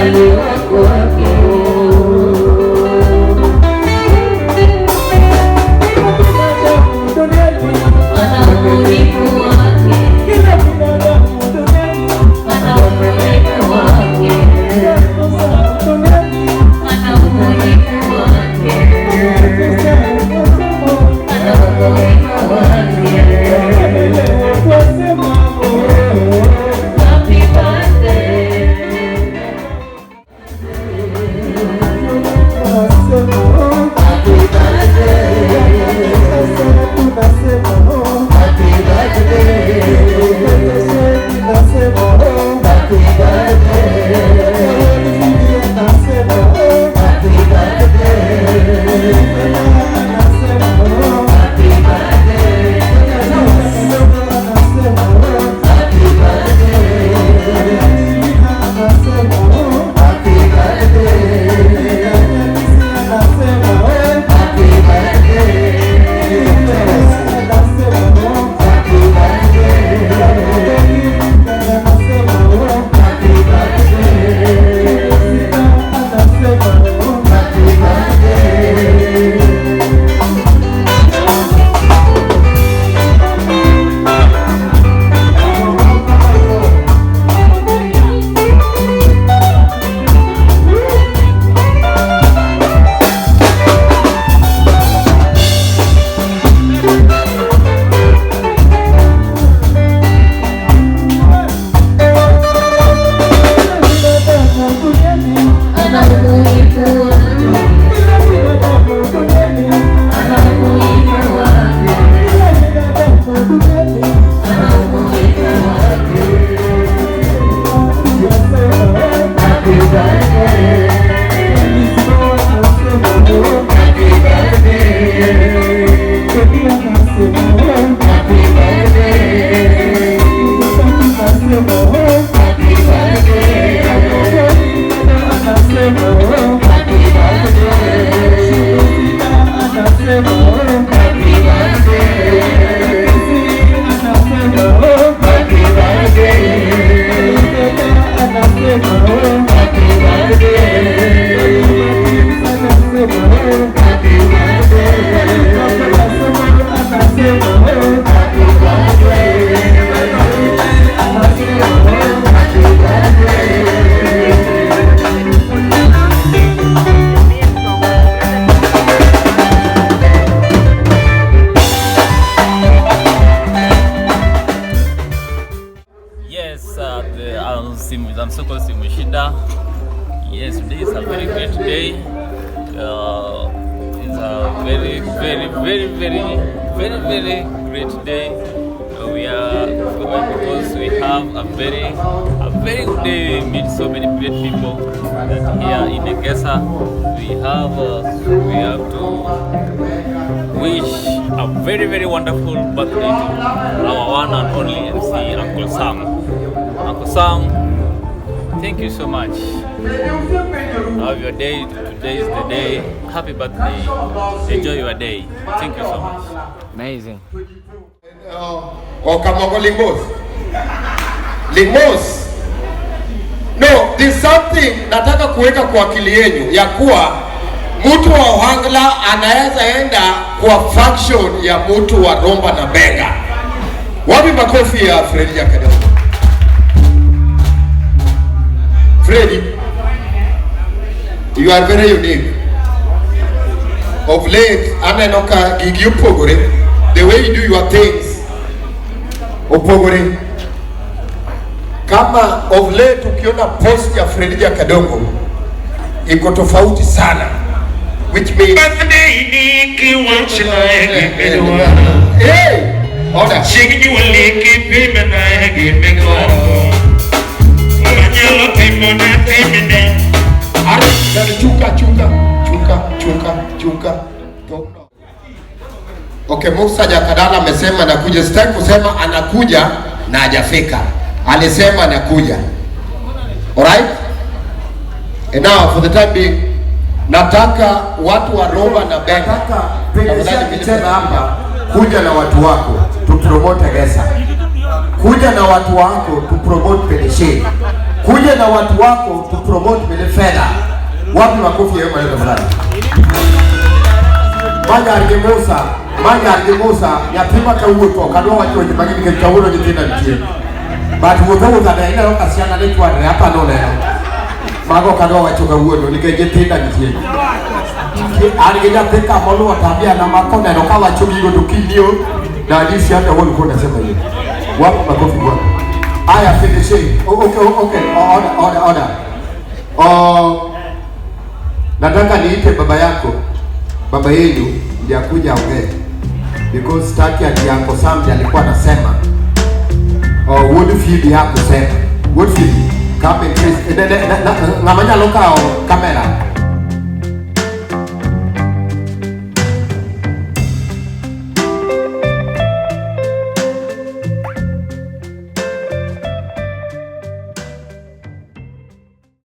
kuzaliwa kwake. Ana umuhimu wake, ana umuhimu wake, ana umuhimu wake, ana umuhimu wake. Happy birthday. Yes, today is a very great day. It's a very great day. We are because we have a very good day. Meet so many great people that here in Egesa. We have to wish a very wonderful birthday to our one and only MC, Uncle Sam. Uncle Sam, thank you so much. Have your day. Today is the day. Happy birthday. Enjoy your day. Thank you so much. Amazing. Okamongo Limos. No, there's something nataka kuweka kwa akili yenu ya kuwa mtu wa Ohangla anaweza enda kwa faction ya mtu wa Romba na Benga. Wapi makofi ya Freddy Jakademo? Freddy, you are very unique. Of late, ananoka gigi upogore, the way you do your things, upogore. Kama of late ukiona post ya Freddy Jakademo, iko tofauti sana. Which means hey, order. Chuka. Okay, Musa Jakadala amesema anakuja. Sitaki kusema anakuja na hajafika. Alisema anakuja. Alright? And now for the time being, nataka watu wa Romba na Benga hapa kuja na watu wako tu promote Egesa. Kuja na watu wako tu promote Pedeshe. Kuja na watu wako tu promote ile fedha. Wapi makofi yao maneno fulani. Maja argemosa ya pima ka uto kadwa watu wenye magini ke kauro jitina ntie. But wotho da ina roka siana le kwa hapa no le. Mago kadwa watu ka uto nike jitina ntie. Argeja peka molo watabia na makona no kawa chugi go tukinio na hadisi hata wao walikuwa nasema hiyo. Wapi makofi bwana. Aya finishing. Okay. Order. Nataka niite baba yako. Baba yenu ndiye akuja ongea. Because staki ati yako Sam alikuwa anasema Woodfield yako sema. Woodfield come and face. Ngamanya loka kamera.